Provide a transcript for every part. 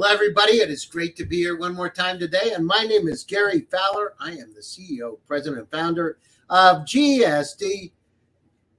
Hello, everybody. It is great to be here one more time today. And my name is Gary Fowler. I am the CEO, president, and founder of GSD.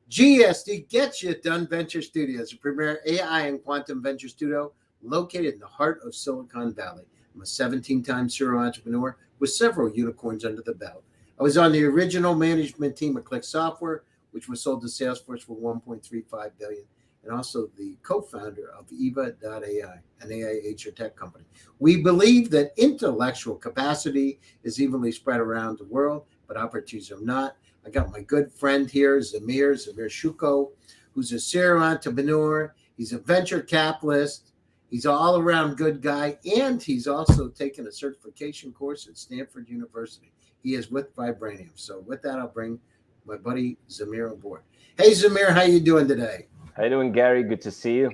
GSD Gets You Done Venture Studios, a premier AI and quantum venture studio located in the heart of Silicon Valley. I'm a 17-time serial entrepreneur with several unicorns under the belt. I was on the original management team of Click Software, which was sold to Salesforce for $1.35 billion. And also the co-founder of Eva.ai, an AI HR tech company. We believe that intellectual capacity is evenly spread around the world, but opportunities are not. I got my good friend here, Zamir Shukho, who's a serial entrepreneur. He's a venture capitalist. He's an all-around good guy, and he's also taken a certification course at Stanford University. He is with Vibranium. So with that, I'll bring my buddy Zamir aboard. Hey, Zamir, how you doing today? How you doing, Gary? Good to see you.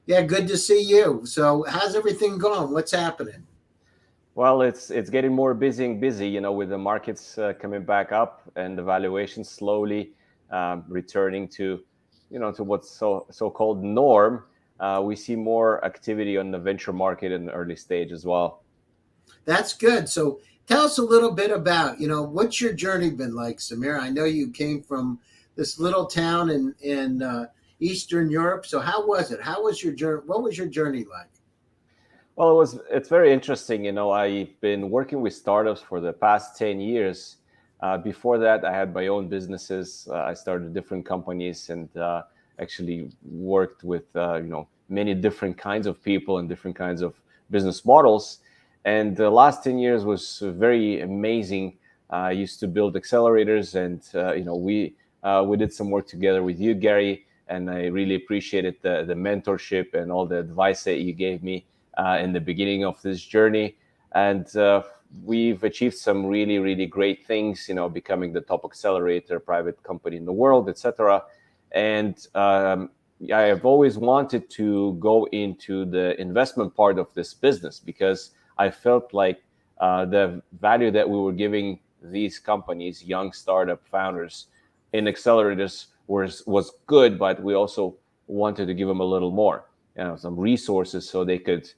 Yeah, good to see you. So how's everything going? What's happening? Well, it's getting more busy and busy, with the markets coming back up and the valuations slowly returning to, to what's so-called norm. We see more activity on the venture market in the early stage as well. That's good. So tell us a little bit about, what's your journey been like, Zamir? I know you came from this little town in Eastern Europe. So how was it? How was your journey? What was your journey like? Well, it's very interesting. I've been working with startups for the past 10 years. Before that, I had my own businesses. I started different companies and actually worked with, many different kinds of people and different kinds of business models. And the last 10 years was very amazing. I used to build accelerators and, we did some work together with you, Gary. And I really appreciated the mentorship and all the advice that you gave me in the beginning of this journey. And we've achieved some really, really great things, becoming the top accelerator private company in the world, etc. And I have always wanted to go into the investment part of this business because I felt like the value that we were giving these companies, young startup founders in accelerators, was good, but we also wanted to give them a little more, some resources so they could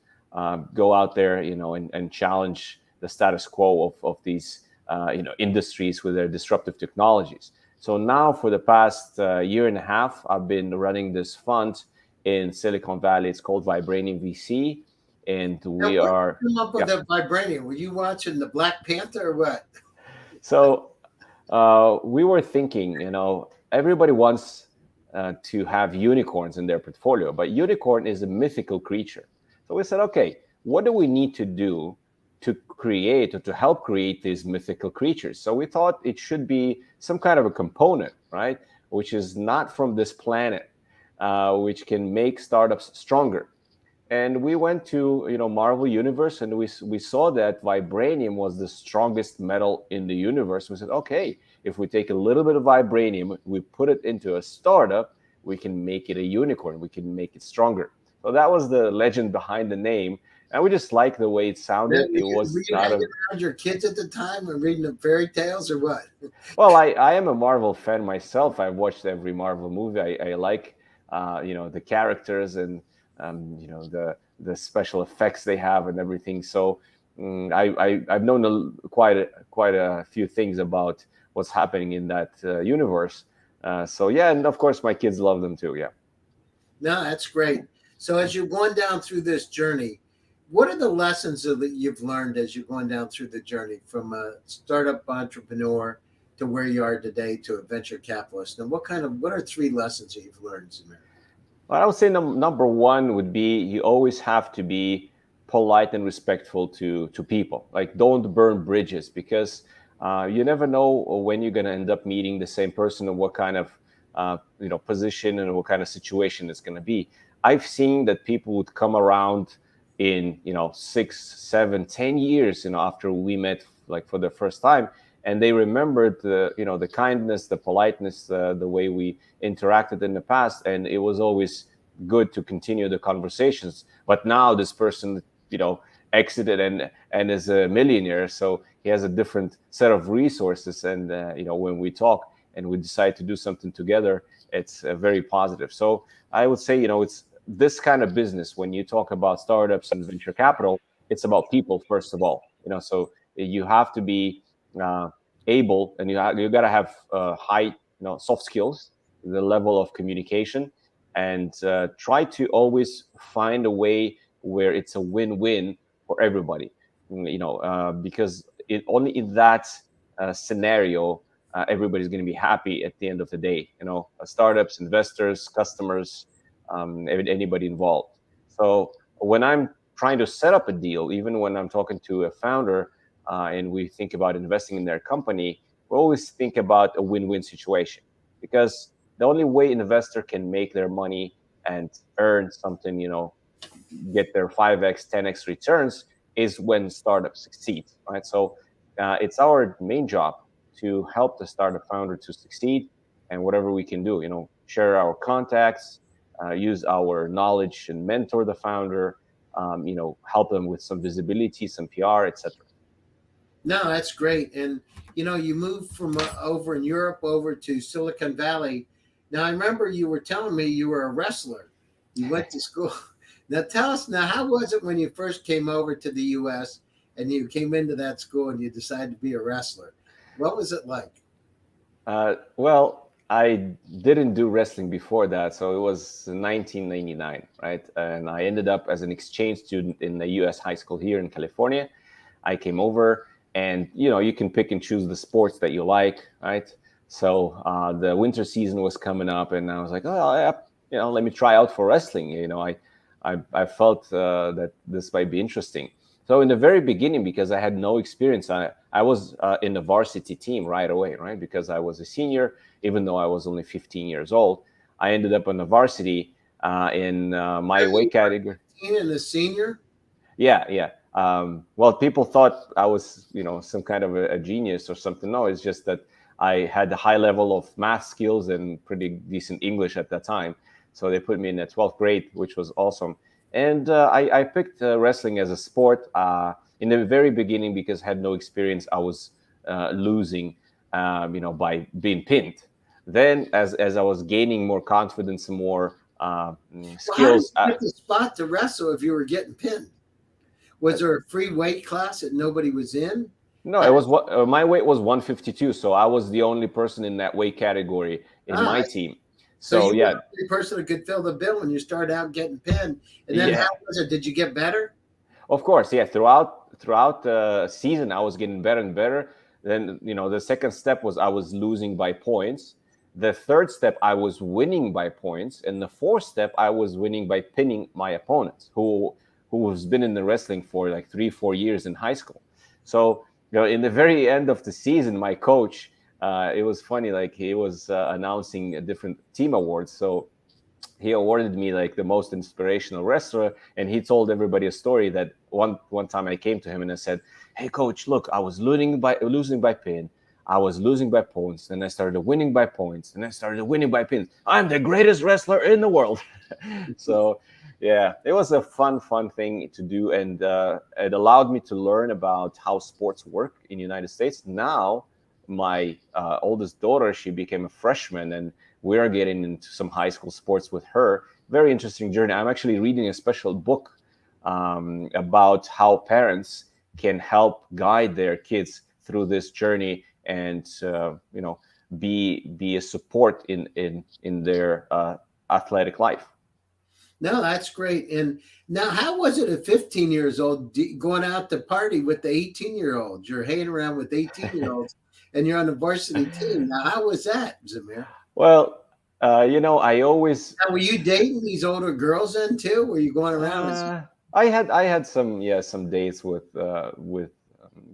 go out there, and challenge the status quo of these, industries with their disruptive technologies. So now for the past year and a half, I've been running this fund in Silicon Valley. It's called Vibranium.VC. And we are... Come up with the Vibranium. Were you watching the Black Panther or what? So we were thinking, everybody wants to have unicorns in their portfolio, but unicorn is a mythical creature. So we said, okay, what do we need to do to create or to help create these mythical creatures? So we thought it should be some kind of a component, right, which is not from this planet, which can make startups stronger. And we went to, Marvel Universe, and we saw that vibranium was the strongest metal in the universe. We said, okay, if we take a little bit of vibranium, we put it into a startup, we can make it a unicorn. We can make it stronger. So that was the legend behind the name. And we just liked the way it sounded. Yeah, it was were you not hanging around your kids at the time and reading the fairy tales or what? Well, I am a Marvel fan myself. I've watched every Marvel movie. I like, the characters and, the special effects they have and everything. So I've known quite a few things about what's happening in that universe. So yeah, and of course my kids love them too. Yeah. No, that's great. So as you're going down through this journey, what are the lessons that you've learned as you're going down through the journey from a startup entrepreneur to where you are today to a venture capitalist? And what are 3 lessons that you've learned, Zamir? Well, I would say number one would be you always have to be polite and respectful to people. Like, don't burn bridges, because you never know when you're going to end up meeting the same person and what kind of position and what kind of situation it's going to be. I've seen that people would come around in 6, 7, 10 years after we met, like, for the first time, and they remembered the kindness, the politeness, the way we interacted in the past, and it was always good to continue the conversations. But now this person exited and is a millionaire, so he has a different set of resources, and when we talk and we decide to do something together, it's very positive. So I would say it's this kind of business, when you talk about startups and venture capital, it's about people first of all. So you have to be uh, able, and you got to have high, soft skills, the level of communication, and try to always find a way where it's a win-win for everybody. Because only in that scenario everybody's going to be happy at the end of the day. Startups, investors, customers, anybody involved. So when I'm trying to set up a deal, even when I'm talking to a founder and we think about investing in their company, we always think about a win-win situation, because the only way an investor can make their money and earn something, get their 5x, 10x returns, is when startups succeed, right? So it's our main job to help the startup founder to succeed, and whatever we can do, share our contacts, use our knowledge and mentor the founder, help them with some visibility, some PR, etc. No, that's great. And you moved from over in Europe over to Silicon Valley. Now, I remember you were telling me you were a wrestler. You went to school. Now, tell us now, how was it when you first came over to the U.S. and you came into that school and you decided to be a wrestler? What was it like? Well, I didn't do wrestling before that, so it was 1999, right? And I ended up as an exchange student in the U.S. high school here in California. I came over, and you can pick and choose the sports that you like, right? So the winter season was coming up, and I was like, oh, let me try out for wrestling. I felt that this might be interesting. So in the very beginning, because I had no experience, I was in the varsity team right away, right? Because I was a senior, even though I was only 15 years old. I ended up on the varsity in my weight category. And a senior? Yeah, yeah. Well, people thought I was, some kind of a genius or something. No, it's just that I had a high level of math skills and pretty decent English at that time. So they put me in the 12th grade, which was awesome. And I picked wrestling as a sport in the very beginning because I had no experience. I was losing, by being pinned. Then, as I was gaining more confidence and more Well, how did skills, you get the spot to wrestle if you were getting pinned? Was there a free weight class that nobody was in? no, it was what my weight was 152, so I was the only person in that weight category in my team. So So you were yeah, the only person that could fill the bill when you started out getting pinned. And then yeah, how was it? Did you get better? of course, yeah. Throughout the season, I was getting better and better. Then the second step was I was losing by points. The third step, I was winning by points, and the fourth step, I was winning by pinning my opponents, who has been in the wrestling for like 3-4 years in high school. So in the very end of the season, my coach, it was funny, like he was announcing a different team awards. So he awarded me like the most inspirational wrestler, and he told everybody a story that one time I came to him and I said, "Hey coach, look, I was losing by pin, I was losing by points, then I started winning by points, and I started winning by pins. I'm the greatest wrestler in the world." So yeah, it was a fun thing to do, and it allowed me to learn about how sports work in the United States. Now my oldest daughter, she became a freshman, and we are getting into some high school sports with her. Very interesting journey. I'm actually reading a special book about how parents can help guide their kids through this journey, and be a support in their athletic life. No, that's great. And now, how was it at 15 years old going out to party with the 18-year-olds? You're hanging around with 18-year-olds and you're on the varsity team. Now, how was that, Zamir? Well, I always Now, were you dating these older girls then too? Were you going around as I had some dates with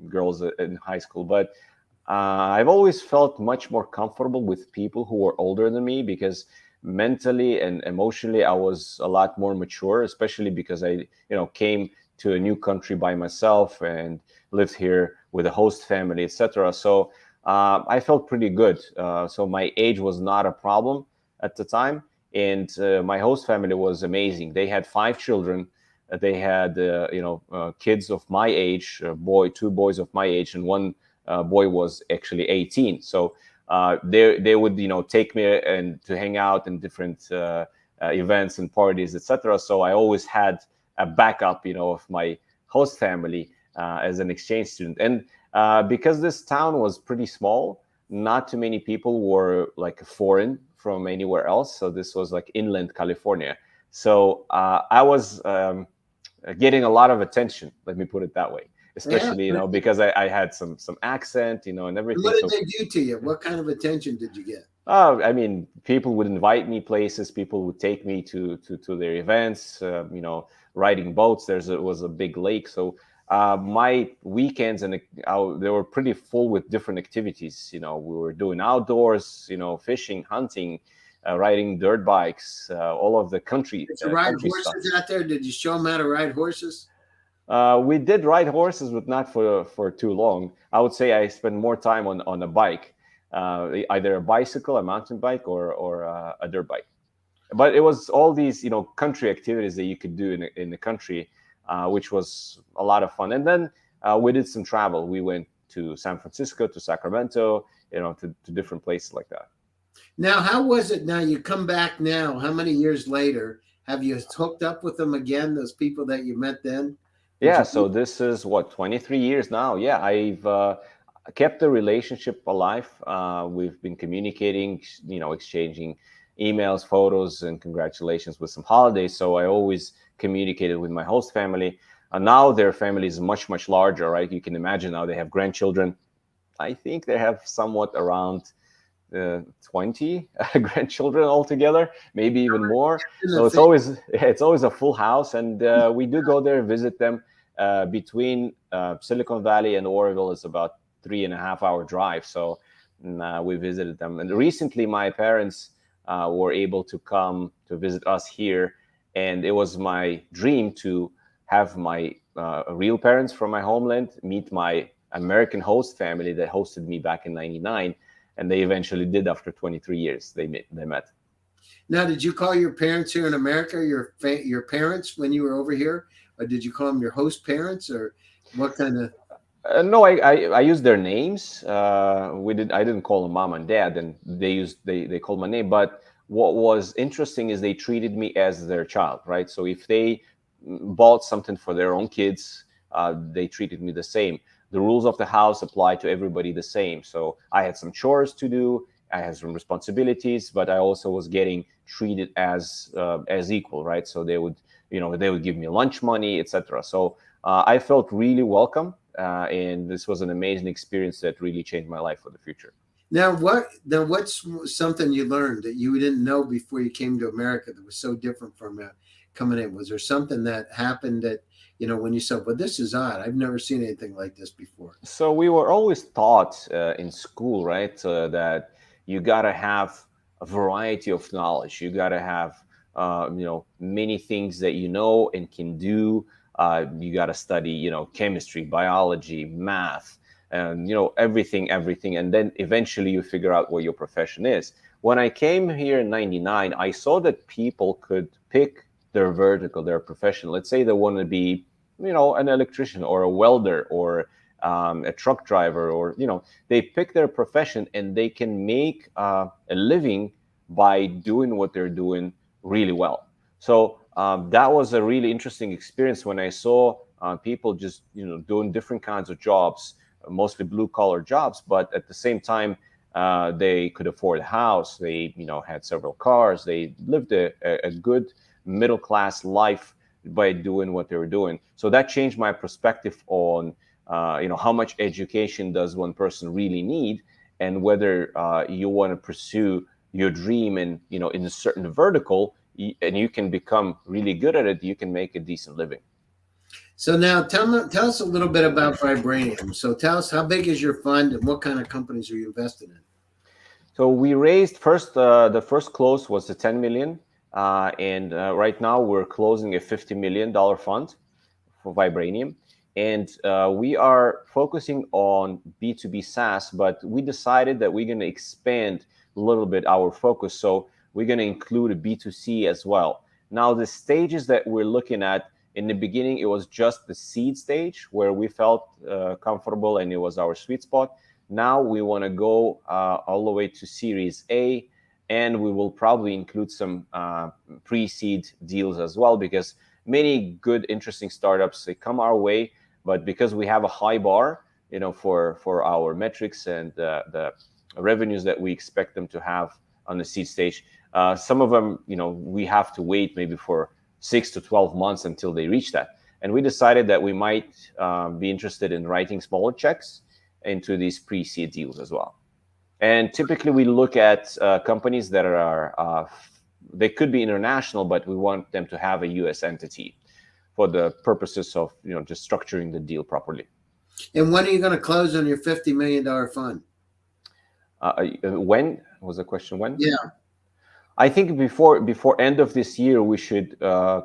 girls in high school, but I've always felt much more comfortable with people who were older than me, because mentally and emotionally I was a lot more mature, especially because I came to a new country by myself and lived here with a host family, etc. So I felt pretty good. So my age was not a problem at the time, and my host family was amazing. They had 5 children. They had kids of my age, two boys of my age, and one boy was actually 18. So they would take me and to hang out in different events and parties, etc. So I always had a backup, of my host family as an exchange student. And because this town was pretty small, not too many people were like foreign from anywhere else. So this was like inland California. So I was getting a lot of attention. Let me put it that way. Yeah. Especially, because I had some accent, and And everything. what did So they do to you? What kind of attention did you get? I mean, people would invite me places. People would take me to their events. Riding boats. Was a big lake, so my weekends they were pretty full with different activities. We were doing outdoors. Fishing, hunting, riding dirt bikes, all of the Did you ride country stuff. horses out there? Did you show them how to ride horses? We did ride horses, but not for too long. I would say I spent more time on a bike, either a bicycle, a mountain bike, or a dirt bike. But it was all these country activities that you could do in the country, which was a lot of fun. And then we did some travel. We went to San Francisco, to Sacramento, to different places like that. Now, how was it? Now you come back now. How many years later have you hooked up with them again? Those people that you met then? Yeah, so this is what, 23 years now. Yeah, I've kept the relationship alive. We've been communicating, exchanging emails, photos, and congratulations with some holidays. So I always communicated with my host family. Now their family is much, much larger, right? You can imagine now they have grandchildren. I think they have somewhat around 20 grandchildren altogether, maybe even more. So it's always a full house, and we do go there and visit them. Between Silicon Valley and Oroville is about 3.5 hour drive. So we visited them, and recently my parents were able to come to visit us here, and it was my dream to have my real parents from my homeland meet my American host family that hosted me back in '99. And they eventually did after 23 years. They met. Now, did you call your parents here in America your parents when you were over here, or did you call them your host parents, or what kind of? No, I used their names. I didn't call them mom and dad, and they called my name. But what was interesting is they treated me as their child, right? So if they bought something for their own kids, they treated me the same. The rules of the house apply to everybody the same. So I had some chores to do. I had some responsibilities, but I also was getting treated as equal, right? So they would give me lunch money, etc. So I felt really welcome, and this was an amazing experience that really changed my life for the future. Now, what's something you learned that you didn't know before you came to America that was so different from coming in? Was there something that happened that when you said, well, this is odd, I've never seen anything like this before? So we were always taught in school, right, that you got to have a variety of knowledge. You got to have, many things that and can do. You got to study, chemistry, biology, math, and, everything. And then eventually you figure out what your profession is. When I came here in '99, I saw that people could pick their vertical, their profession. Let's say they want to be, an electrician or a welder or a truck driver, or, they pick their profession and they can make a living by doing what they're doing really well. So that was a really interesting experience when I saw people just, doing different kinds of jobs, mostly blue collar jobs, but at the same time, they could afford a house. They, had several cars. They lived a good middle class life by doing what they were doing. So that changed my perspective on, how much education does one person really need, and whether you want to pursue your dream and in a certain vertical, and you can become really good at it, you can make a decent living. So now tell us a little bit about Vibranium. So tell us, how big is your fund and what kind of companies are you invested in? So we raised the first close was the 10 million. And right now we're closing a $50 million fund for Vibranium. And we are focusing on B2B SaaS, but we decided that we're going to expand a little bit our focus. So we're going to include a B2C as well. Now, the stages that we're looking at, in the beginning, it was just the seed stage where we felt comfortable and it was our sweet spot. Now we want to go all the way to Series A, and we will probably include some pre-seed deals as well, because many good, interesting startups, they come our way, but because we have a high bar, for our metrics and the revenues that we expect them to have on the seed stage, some of them, we have to wait maybe for 6 to 12 months until they reach that. And we decided that we might be interested in writing smaller checks into these pre-seed deals as well. And typically we look at companies that are, they could be international, but we want them to have a US entity for the purposes of, just structuring the deal properly. And when are you going to close on your $50 million fund? When was the question? When? Yeah. I think before end of this year, we should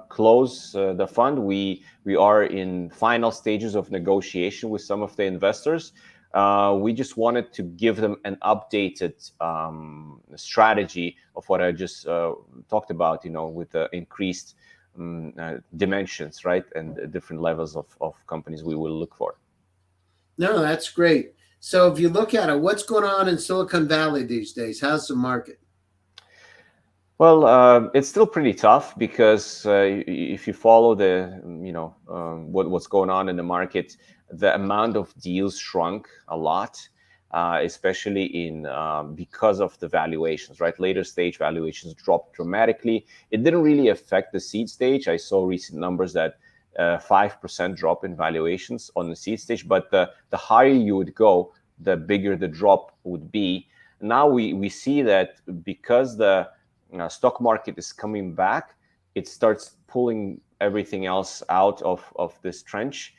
close the fund. We are in final stages of negotiation with some of the investors. We just wanted to give them an updated strategy of what I just talked about, with the increased dimensions, right, and different levels of companies we will look for. No, that's great. So if you look at it, what's going on in Silicon Valley these days? How's the market? Well, it's still pretty tough because if you follow the, what's going on in the market, the amount of deals shrunk a lot, especially in because of the valuations, right? Later stage valuations dropped dramatically. It didn't really affect the seed stage. I saw recent numbers that 5% drop in valuations on the seed stage, but the higher you would go, the bigger the drop would be. Now we see that because the stock market is coming back, it starts pulling everything else out of this trench.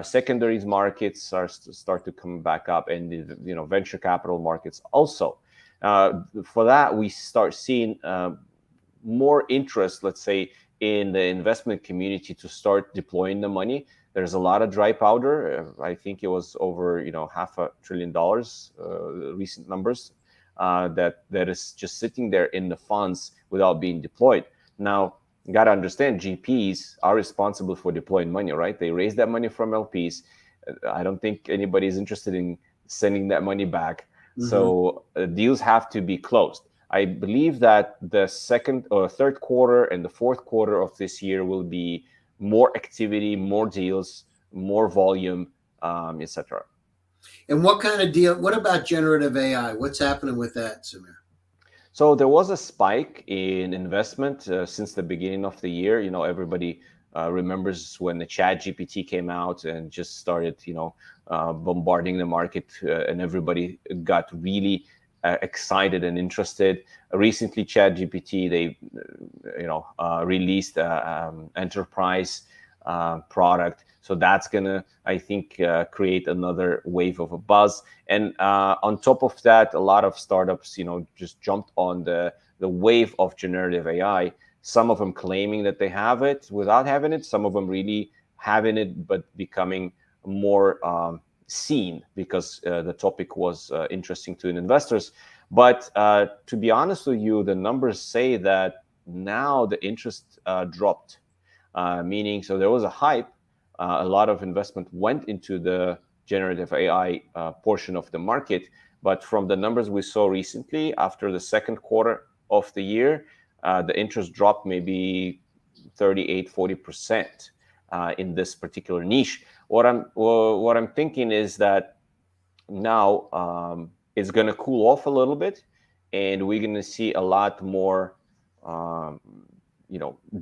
Secondaries markets start to come back up, and the venture capital markets also. For that, we start seeing more interest, let's say, in the investment community to start deploying the money. There's a lot of dry powder. I think it was over $500 billion, recent numbers, that is just sitting there in the funds without being deployed. Now, you got to understand, GPs are responsible for deploying money, right? They raise that money from LPs. I don't think anybody is interested in sending that money back. Mm-hmm. So deals have to be closed. I believe that the second or third quarter and the fourth quarter of this year will be more activity, more deals, more volume, etc. And what kind of deal? What about generative AI? What's happening with that, Zamir? So there was a spike in investment since the beginning of the year. Everybody remembers when the ChatGPT came out and just started, bombarding the market, and everybody got really excited and interested. Recently, ChatGPT, they released enterprise product, so that's gonna, I think, create another wave of a buzz. And on top of that, a lot of startups just jumped on the wave of generative AI. Some of them claiming that they have it without having it, some of them really having it but becoming more seen because the topic was interesting to investors. But to be honest with you, the numbers say that now the interest dropped, meaning so there was a hype. A lot of investment went into the generative AI portion of the market, but from the numbers we saw recently after the second quarter of the year, the interest dropped maybe 38-40% in this particular niche. What I'm thinking is that now it's going to cool off a little bit, and we're going to see a lot more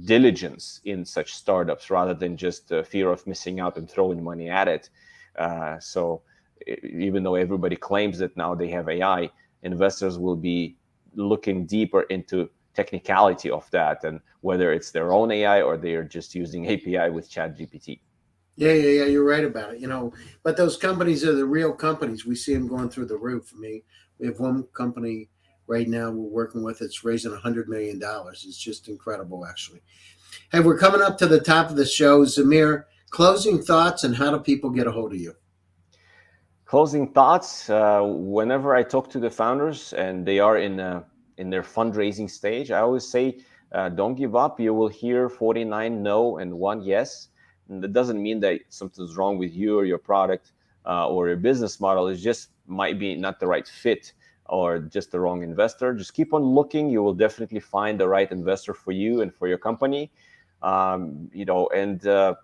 diligence in such startups rather than just fear of missing out and throwing money at it. So even though everybody claims that now they have AI, investors will be looking deeper into technicality of that and whether it's their own AI or they are just using API with ChatGPT. Yeah, you're right about it. But those companies are the real companies. We see them going through the roof. I mean, we have one company right now we're working with. It's raising $100 million. It's just incredible, actually. Hey, we're coming up to the top of the show. Zamir, closing thoughts, and how do people get a hold of you? Closing thoughts. Whenever I talk to the founders and they are in their fundraising stage, I always say, don't give up. You will hear 49 no and 1 yes. And that doesn't mean that something's wrong with you or your product or your business model. It just might be not the right fit or just the wrong investor. Just keep on looking. You will definitely find the right investor for you and for your company. And the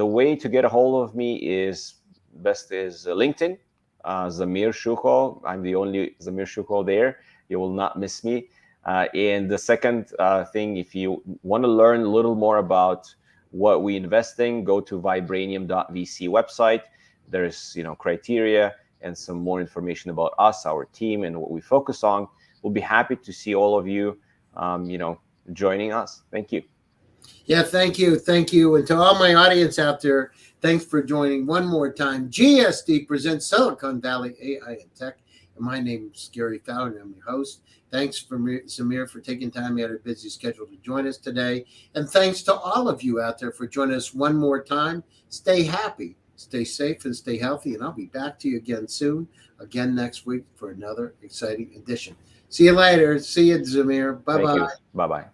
way to get a hold of me is LinkedIn, Zamir Shukho. I'm the only Zamir Shukho there. You will not miss me. And the second thing, if you want to learn a little more about what we invest in, go to Vibranium.VC website. There's criteria and some more information about us, our team, and what we focus on. We'll be happy to see all of you, joining us. Thank you. Yeah, thank you. Thank you. And to all my audience out there, thanks for joining one more time. GSD presents Silicon Valley AI and Tech. And my name is Gary Fowler, and I'm your host. Thanks for Zamir for taking time out of a busy schedule to join us today. And thanks to all of you out there for joining us one more time. Stay happy, stay safe, and stay healthy. And I'll be back to you again soon, again next week for another exciting edition. See you later. See you, Zamir. Bye-bye. Bye-bye.